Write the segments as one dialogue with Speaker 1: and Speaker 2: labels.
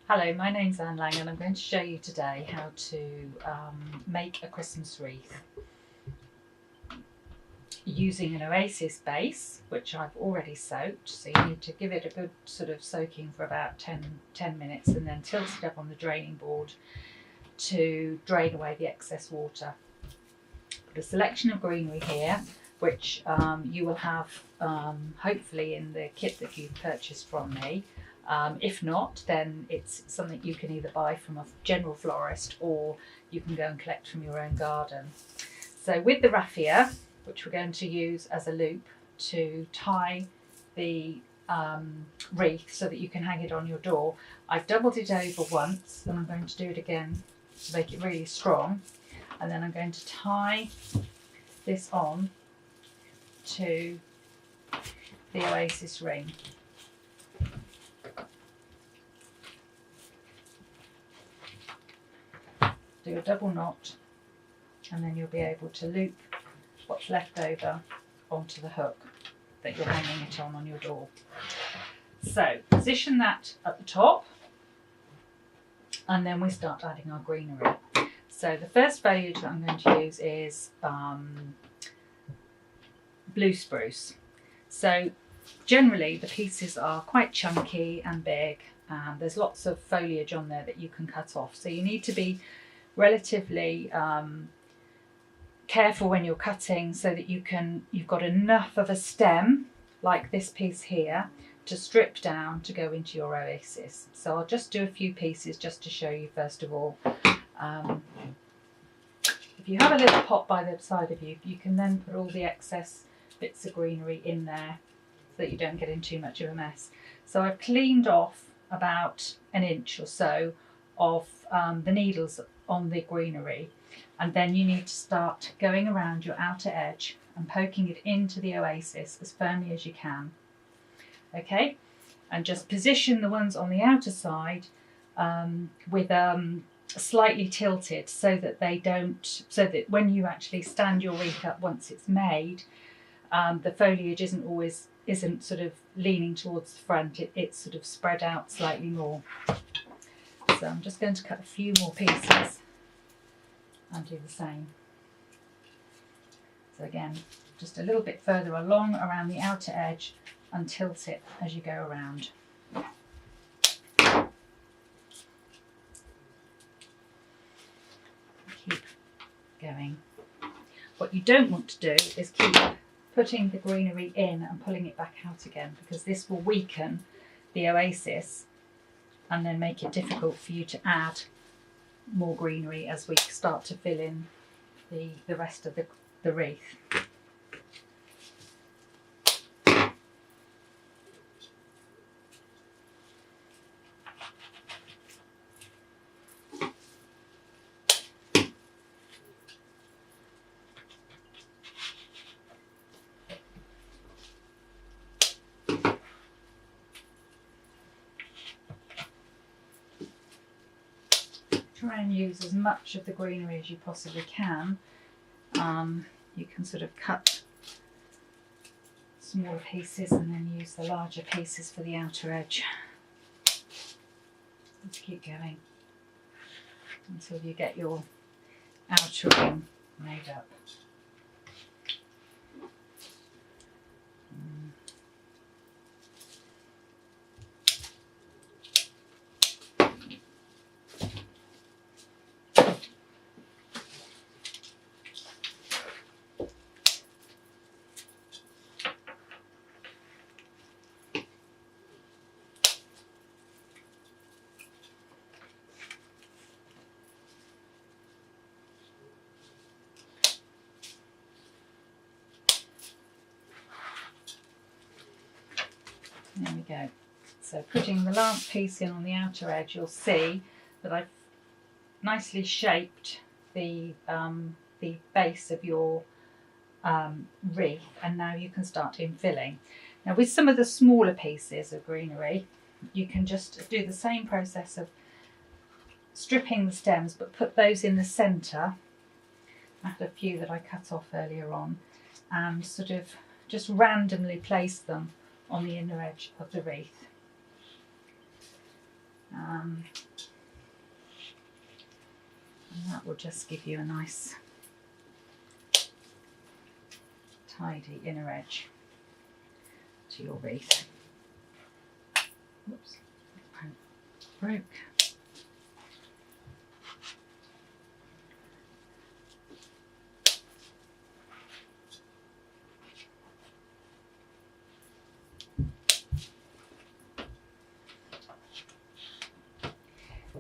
Speaker 1: Hello, my name's Anne Lang and I'm going to show you today how to make a Christmas wreath using an Oasis base, which I've already soaked. So you need to give it a good sort of soaking for about 10 minutes and then tilt it up on the draining board to drain away the excess water. Put a selection of greenery here, which you will have hopefully in the kit that you've purchased from me. If not, then it's something you can either buy from a general florist or you can go and collect from your own garden. So with the raffia, which we're going to use as a loop to tie the wreath so that you can hang it on your door, I've doubled it over once and I'm going to do it again to make it really strong, and then I'm going to tie this on to the Oasis ring. Do a double knot and then you'll be able to loop what's left over onto the hook that you're hanging it on your door. So position that at the top and then we start adding our greenery. So the first foliage that I'm going to use is blue spruce. So generally the pieces are quite chunky and big and there's lots of foliage on there that you can cut off. So you need to be relatively careful when you're cutting so that you've got enough of a stem like this piece here to strip down to go into your Oasis. So I'll just do a few pieces just to show you first of all. If you have a little pot by the side of you, you can then put all the excess bits of greenery in there so that you don't get in too much of a mess. So I've cleaned off about an inch or so of the needles on the greenery, and then you need to start going around your outer edge and poking it into the Oasis as firmly as you can. Okay, and just position the ones on the outer side with slightly tilted so that they don't, so that when you actually stand your wreath up once it's made, the foliage isn't sort of leaning towards the front, it's sort of spread out slightly more. So I'm just going to cut a few more pieces and do the same. So again, just a little bit further along around the outer edge and tilt it as you go around. Keep going. What you don't want to do is keep putting the greenery in and pulling it back out again, because this will weaken the Oasis and then make it difficult for you to add more greenery as we start to fill in the rest of the wreath. Try and use as much of the greenery as you possibly can. You can sort of cut smaller pieces and then use the larger pieces for the outer edge. Let's keep going until you get your outer ring made up. There we go. So putting the last piece in on the outer edge, you'll see that I've nicely shaped the base of your wreath, and now you can start infilling. Now with some of the smaller pieces of greenery, you can just do the same process of stripping the stems, but put those in the centre. I had a few that I cut off earlier on, and sort of just randomly place them on the inner edge of the wreath. And that will just give you a nice tidy inner edge to your wreath. Whoops, broke.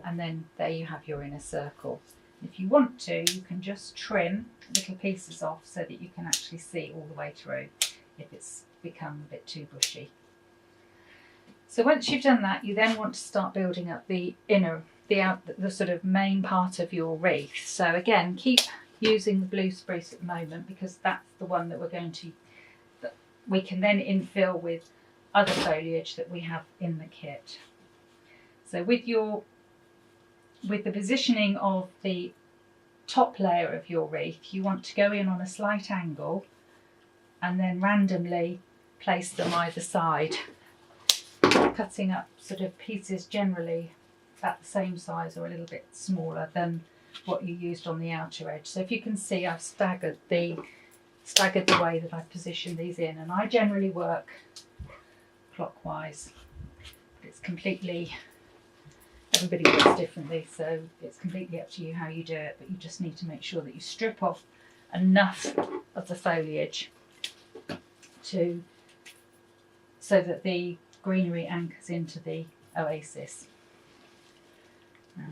Speaker 1: And then there you have your inner circle. If you want to, you can just trim little pieces off so that you can actually see all the way through if it's become a bit too bushy. So once you've done that, you then want to start building up the sort of main part of your wreath. So again, keep using the blue spruce at the moment because that's the one that we can then infill with other foliage that we have in the kit. So with the positioning of the top layer of your wreath, you want to go in on a slight angle and then randomly place them either side, cutting up sort of pieces generally about the same size or a little bit smaller than what you used on the outer edge. So if you can see, I've staggered the way that I've positioned these in, and I generally work clockwise. It's completely, everybody works differently, so it's completely up to you how you do it, but you just need to make sure that you strip off enough of the foliage so that the greenery anchors into the oasis. So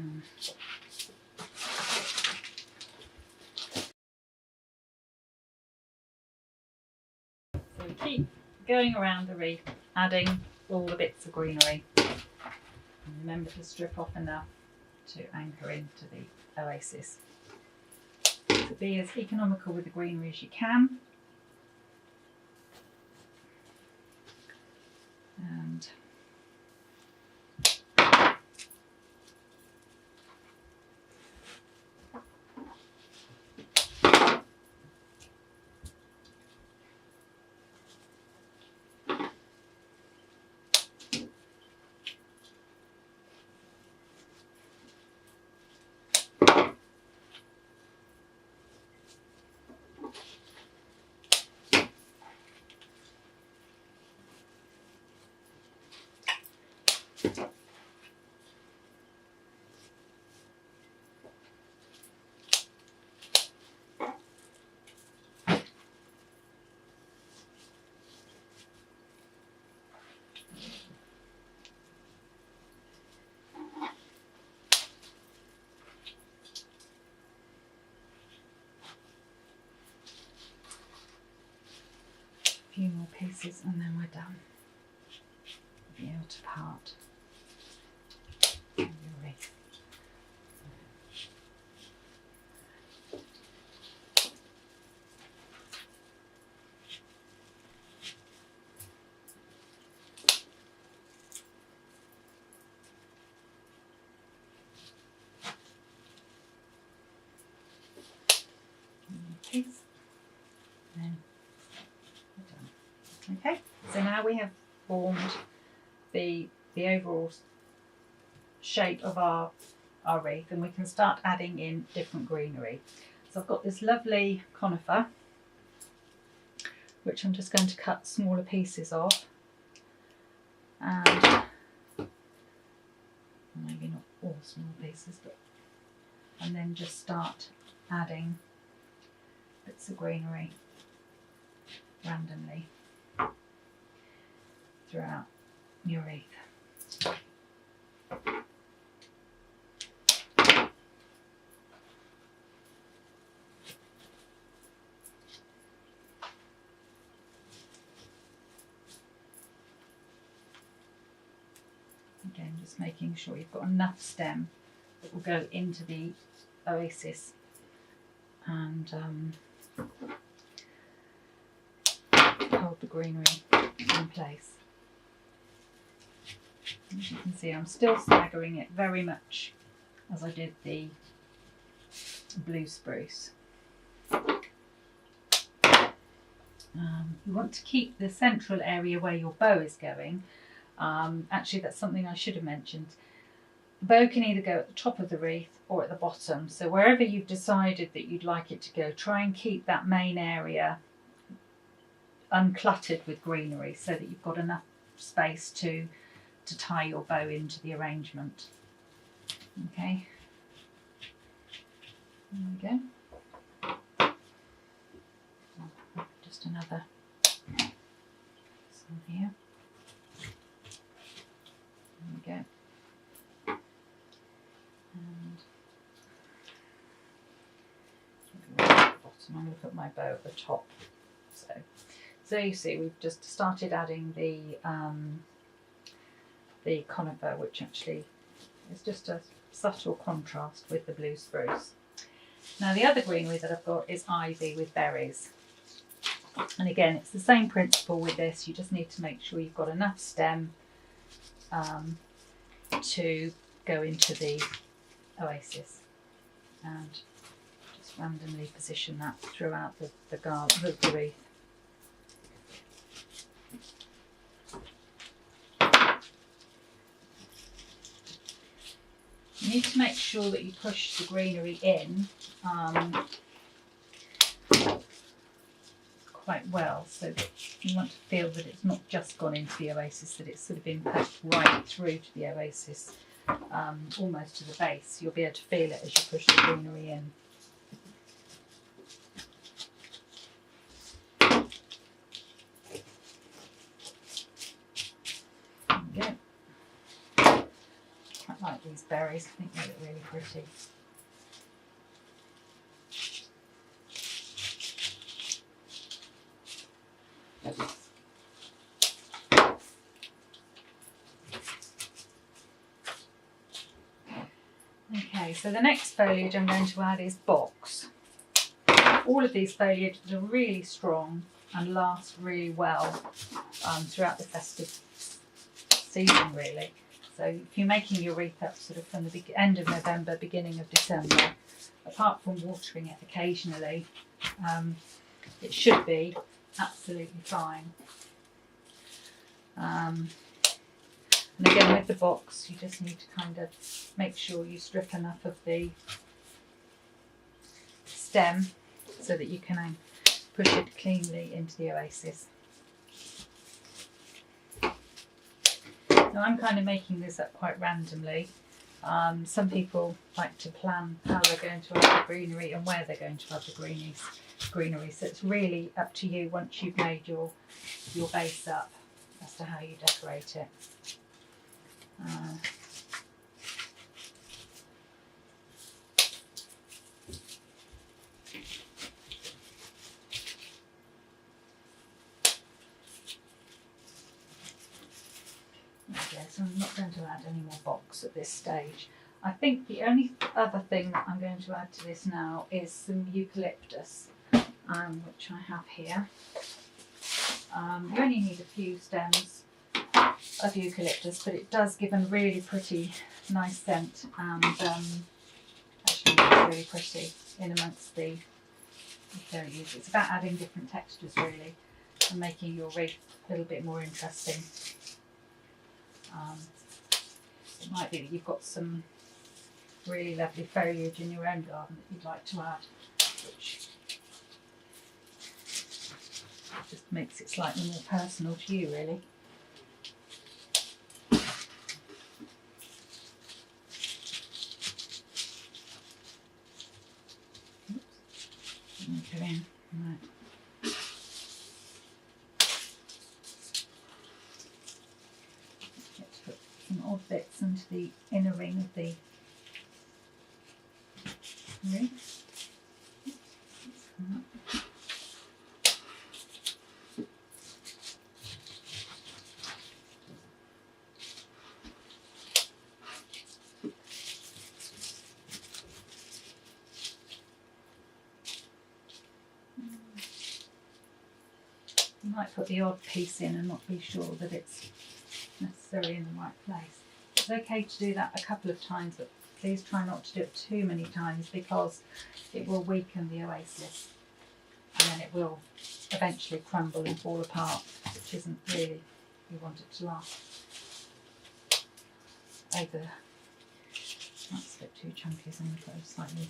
Speaker 1: we keep going around the wreath, adding all the bits of greenery. And remember to strip off enough to anchor into the oasis. So be as economical with the greenery as you can. And a few more pieces and then we're done. The outer part of your wreath. Piece. And we're done. Okay, so now we have formed the overall shape of our wreath, and we can start adding in different greenery. So I've got this lovely conifer, which I'm just going to cut smaller pieces of, and maybe not all small pieces, and then just start adding bits of greenery randomly throughout your wreath. Again, just making sure you've got enough stem that will go into the oasis and hold the greenery in place. As you can see, I'm still staggering it very much as I did the blue spruce. You want to keep the central area where your bow is going. Actually, that's something I should have mentioned. bow can either go at the top of the wreath or at the bottom. So wherever you've decided that you'd like it to go, try and keep that main area uncluttered with greenery so that you've got enough space to tie your bow into the arrangement. Okay, there we go. Just another some here. There we go. And I'm going to put my bow at the top. So you see, we've just started adding the conifer, which actually is just a subtle contrast with the blue spruce. Now the other greenery that I've got is ivy with berries. And again, it's the same principle with this. You just need to make sure you've got enough stem to go into the oasis, and just randomly position that throughout the wreath. You need to make sure that you push the greenery in quite well, so that you want to feel that it's not just gone into the oasis, that it's sort of been packed right through to the oasis, almost to the base. You'll be able to feel it as you push the greenery in. There we go. Quite like these berries, I think they look really pretty. Okay, so the next foliage I'm going to add is box. All of these foliages are really strong and last really well throughout the festive season, really. So if you're making your wreath up sort of from the end of November, beginning of December, apart from watering it occasionally, it should be absolutely fine. And again, with the box, you just need to kind of make sure you strip enough of the stem so that you can push it cleanly into the oasis. Now I'm kind of making this up quite randomly. Some people like to plan how they're going to add the greenery and where they're going to add the greenery. So it's really up to you once you've made your base up as to how you decorate it. Okay, so I'm not going to add any more box at this stage. I think the only other thing that I'm going to add to this now is some eucalyptus, which I have here. You only need a few stems of eucalyptus, but it does give a really pretty, nice scent, and actually it's really pretty in amongst the foliage. It's about adding different textures really and making your wreath a little bit more interesting. It might be that you've got some really lovely foliage in your own garden that you'd like to add, which just makes it slightly more personal to you, really. Oops. Go in. Right. Let's put some odd bits into the inner ring of the wreath. You might put the odd piece in and not be sure that it's necessarily in the right place. It's okay to do that a couple of times, but please try not to do it too many times because it will weaken the oasis and then it will eventually crumble and fall apart, which isn't really, you want it to last over That's a bit too chunky, so I'm going to put a slightly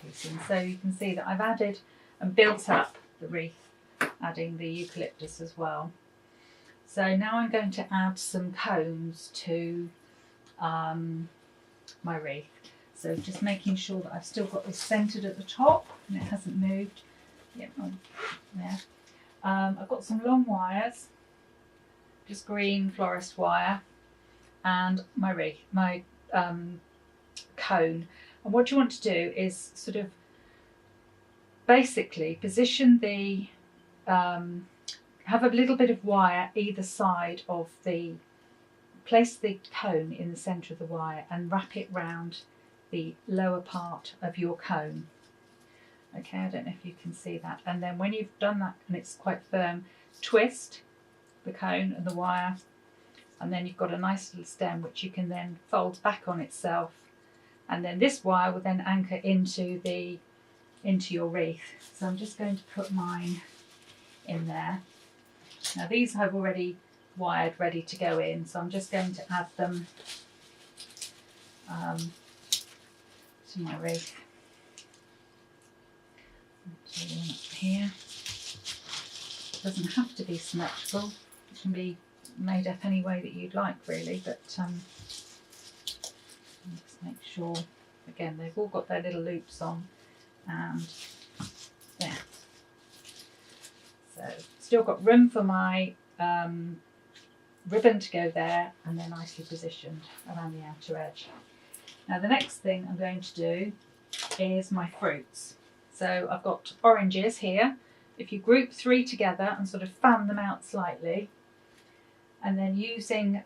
Speaker 1: piece in. So you can see that I've added and built up the wreath, adding the eucalyptus as well. So now I'm going to add some cones to my wreath. So just making sure that I've still got this centred at the top and it hasn't moved. Yep, there. I've got some long wires, just green florist wire, and my wreath, my cone. And what you want to do is sort of basically position the, have a little bit of wire either side of the, place the cone in the centre of the wire and wrap it round the lower part of your cone. Okay, I don't know if you can see that. And then when you've done that and it's quite firm, twist the cone and the wire, and then you've got a nice little stem which you can then fold back on itself, and then this wire will then anchor into your wreath. So I'm just going to put mine in there. Now these I've already wired ready to go in, so I'm just going to add them to my wreath. So one up here. It doesn't have to be symmetrical, it can be made up any way that you'd like really, but just make sure, again, they've all got their little loops on, and there. So still got room for my ribbon to go there, and they're nicely positioned around the outer edge. Now the next thing I'm going to do is my fruits. So I've got oranges here. If you group 3 together and sort of fan them out slightly, and then using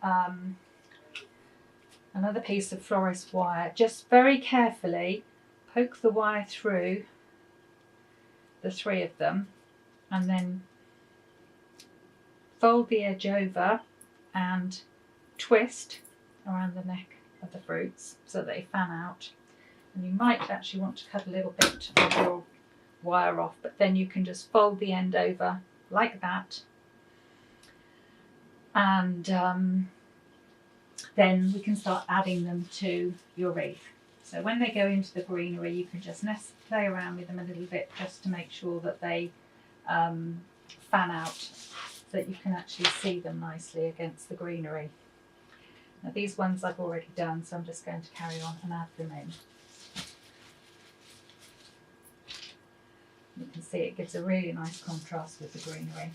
Speaker 1: another piece of florist wire, just very carefully poke the wire through the 3 of them, and then fold the edge over and twist around the neck of the fruits so that they fan out. And you might actually want to cut a little bit of your wire off, but then you can just fold the end over like that, and then we can start adding them to your wreath. So when they go into the greenery, you can just play around with them a little bit just to make sure that they fan out, so that you can actually see them nicely against the greenery. Now these ones I've already done, so I'm just going to carry on and add them in. You can see it gives a really nice contrast with the greenery.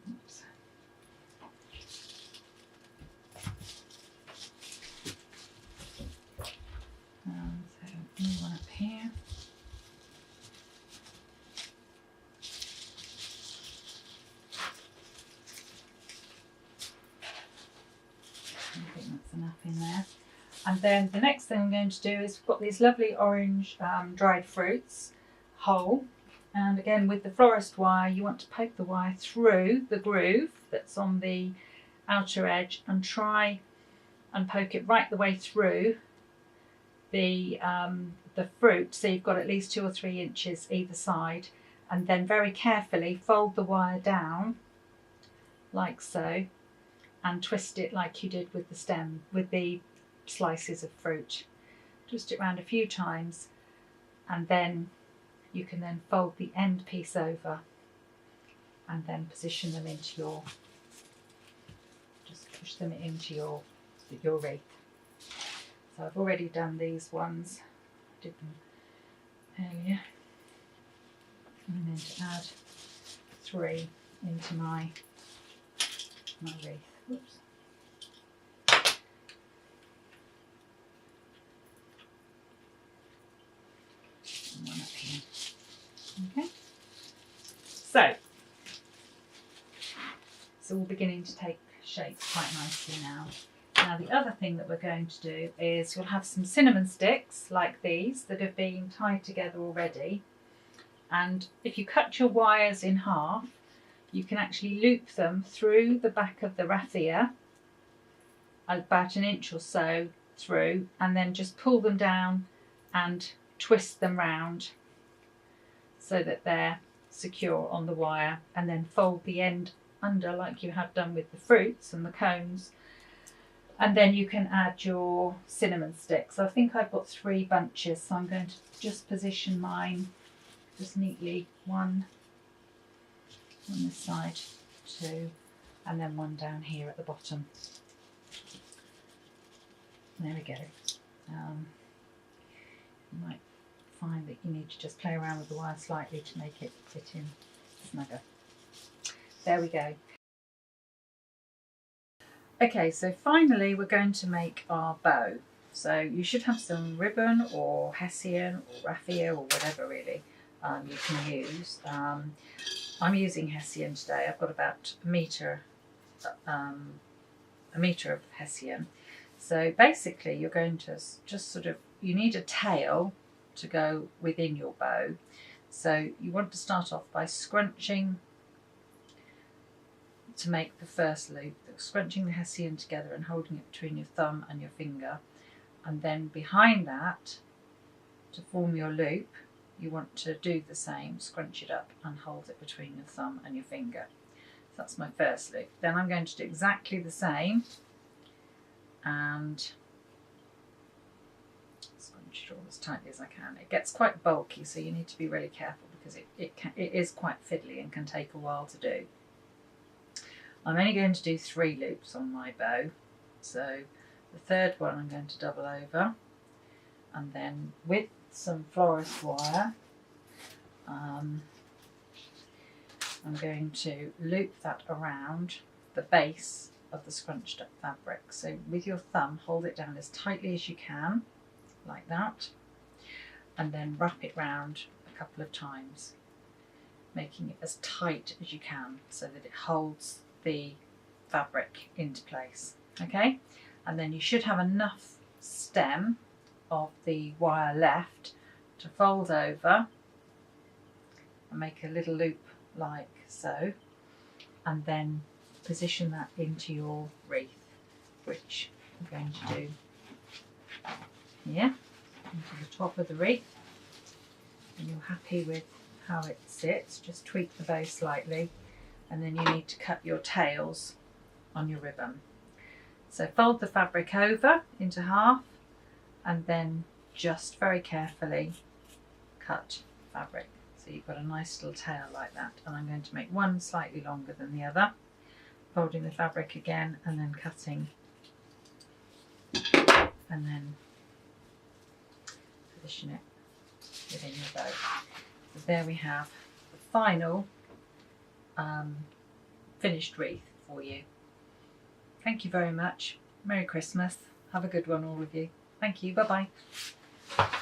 Speaker 1: Oops. So new one up here. I think that's enough in there. And then the next thing I'm going to do is we've got these lovely orange dried fruits, whole. And again, with the florist wire, you want to poke the wire through the groove that's on the outer edge and try and poke it right the way through the fruit, so you've got at least 2 or 3 inches either side, and then very carefully fold the wire down like so and twist it like you did with the stem, with the slices of fruit. Twist it around a few times, and then you can then fold the end piece over and then position them into your, just push them into your wreath. So I've already done these ones, I did them earlier. And then to add 3 into my wreath. Oops. And one up here. Okay. So it's all beginning to take shape quite nicely now. Now the other thing that we're going to do is you'll have some cinnamon sticks like these that have been tied together already, and if you cut your wires in half, you can actually loop them through the back of the raffia, about 1 inch or so through, and then just pull them down and twist them round so that they're secure on the wire, and then fold the end under like you have done with the fruits and the cones. And then you can add your cinnamon sticks. I think I've got 3 bunches, so I'm going to just position mine just neatly, one on this side, 2, and then 1 down here at the bottom. There we go. You might find that you need to just play around with the wire slightly to make it fit in snugger. There we go. Okay, so finally we're going to make our bow. So you should have some ribbon or hessian or raffia or whatever really you can use. I'm using hessian today. I've got about a metre of hessian. So basically you're going to just sort of, you need a tail to go within your bow. So you want to start off by scrunching to make the first loop, scrunching the hessian together and holding it between your thumb and your finger. And then behind that, to form your loop, you want to do the same, scrunch it up and hold it between your thumb and your finger. So that's my first loop. Then I'm going to do exactly the same and scrunch it all as tightly as I can. It gets quite bulky, so you need to be really careful because it is quite fiddly and can take a while to do. I'm only going to do 3 loops on my bow, so the 3rd one I'm going to double over, and then with some florist wire I'm going to loop that around the base of the scrunched up fabric. So with your thumb, hold it down as tightly as you can, like that, and then wrap it round a couple of times, making it as tight as you can so that it holds the fabric into place. Okay, and then you should have enough stem of the wire left to fold over and make a little loop like so, and then position that into your wreath, which I'm going to do here, into the top of the wreath. And you're happy with how it sits, just tweak the bow slightly, and then you need to cut your tails on your ribbon. So fold the fabric over into half and then just very carefully cut fabric. So you've got a nice little tail like that, and I'm going to make one slightly longer than the other, folding the fabric again and then cutting, and then position it within your bow. So there we have the final finished wreath for you. Thank you very much. Merry Christmas. Have a good one, all of you. Thank you. Bye bye.